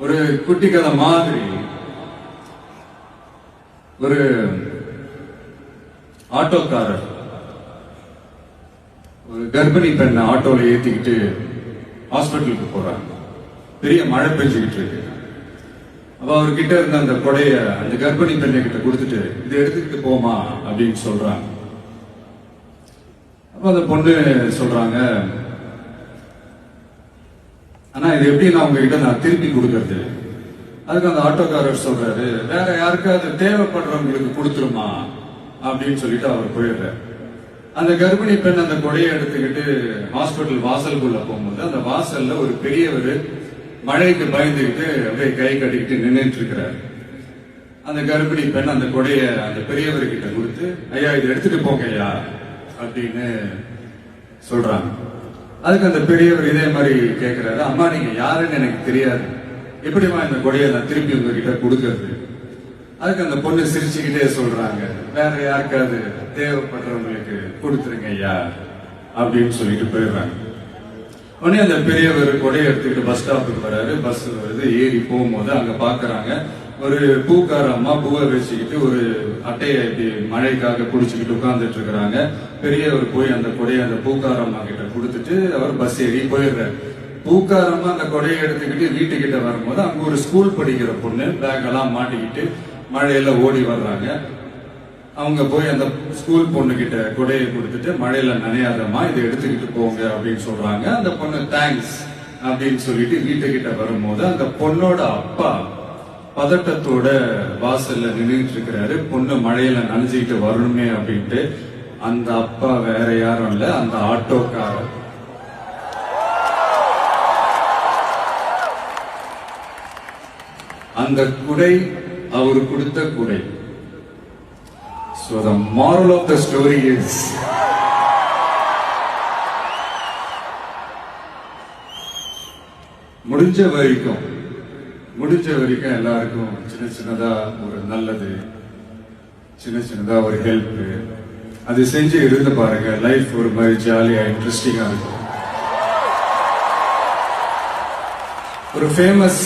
ஒரு குட்டி கதை மாதிரி ஒரு ஆட்டோக்காரர் ஒரு கர்ப்பிணி பெண்ணை ஆட்டோல ஏத்திக்கிட்டு ஹாஸ்பிட்டலுக்கு போறாங்க. பெரிய மழை பெஞ்சுக்கிட்டு இருக்கு. அப்ப அவர்கிட்ட இருந்த அந்த கொடைய அந்த கர்ப்பிணி பெண்ணை கிட்ட கொடுத்துட்டு இதை எடுத்துக்கிட்டு போமா அப்படின்னு சொல்றாங்க. அப்ப அந்த பொண்ணு சொல்றாங்க, ஆனா இது எப்படி நான் உங்ககிட்ட நான் திருப்பி கொடுக்கறது? அதுக்கு அந்த ஆட்டோக்காரர் சொல்றாரு, வேற யாருக்காவது தேவைப்படுறவங்களுக்கு கொடுத்துருமா அப்படின்னு சொல்லிட்டு அவர் போயிடுறாரு. அந்த கர்ப்பிணி பெண் அந்த கொடையை எடுத்துக்கிட்டு ஹாஸ்பிட்டல் வாசலுக்குள்ள போகும்போது அந்த வாசல்ல ஒரு பெரியவர் மழைக்கு பயந்துகிட்டு அப்படியே கை கட்டிக்கிட்டு நின்றுட்டு இருக்கிறாரு. அந்த கர்ப்பிணி பெண் அந்த கொடைய அந்த பெரியவர்கிட்ட கொடுத்து, ஐயா இதை எடுத்துட்டு போங்க ஐயா அப்படின்னு சொல்றாங்க. அதுக்கு அந்த பெரியவர் இதே மாதிரி கேட்கிறாரு, அம்மா நீங்க யாருன்னு எனக்கு தெரியாது, எப்படிமா இந்த கொடையை நான் திருப்பி உங்ககிட்ட கொடுக்கறது? அதுக்கு அந்த பொண்ணு சிரிச்சுக்கிட்டே சொல்றாங்க, வேற யாருக்காவது தேவைப்படுறவங்களுக்கு கொடுத்துருங்க ஐயா அப்படின்னு சொல்லிட்டு போயிடுறாங்க. உடனே அந்த பெரியவர் கொடையை எடுத்துக்கிட்டு பஸ் ஸ்டாப்புக்கு வராரு. பஸ் வருது, ஏறி போகும்போது அங்க பாக்குறாங்க ஒரு பூக்கார அம்மா பூவை வச்சுக்கிட்டு ஒரு அட்டையை இப்படி மழைக்காக குடிச்சுக்கிட்டு உட்கார்ந்துட்டு இருக்கிறாங்க. பெரியவர் போய் அந்த கொடையை அந்த பூக்கார அம்மா கிட்ட கொடுத்துட்டு அவர் பஸ் ஏறி போயிடுறாரு. பூக்காரம்மா அந்த கொடையை எடுத்துக்கிட்டு வீட்டுக்கிட்ட வரும்போது அங்க ஒரு ஸ்கூல் படிக்கிற பொண்ணு பேக் எல்லாம் மாட்டிக்கிட்டு மழையில ஓடி வர்றாங்க. அவங்க போய் அந்த ஸ்கூல் பொண்ணு கிட்ட கொடையை கொடுத்துட்டு, மழையில நனையாதம்மா இதை எடுத்துக்கிட்டு போங்க அப்படின்னு சொல்றாங்க. அந்த பொண்ணு தேங்க்ஸ் அப்படின்னு சொல்லிட்டு வீட்டுக்கிட்ட வரும்போது அந்த பொண்ணோட அப்பா பதட்டத்தோட வாசல்ல நின்றுட்டு இருக்கிறாரு. பொண்ணு மழையில நனைஞ்சுக்கிட்டு வரணுமே அப்படின்ட்டு. அந்த அப்பா வேற யாரும் இல்ல, அந்த ஆட்டோக்காரர். அந்த குடை அவர் கொடுத்த குடை. So the moral of the story is, முடிஞ்ச வரைக்கும் எல்லாருக்கும் சின்ன சின்னதா ஒரு நல்லது, சின்ன சின்னதா ஒரு ஹெல்ப், அது செஞ்சு இருந்து பாருங்க. லைஃப் ஒரு மாதிரி ஜாலியா இன்ட்ரெஸ்டிங்கா இருக்கும். ஒரு ஃபேமஸ்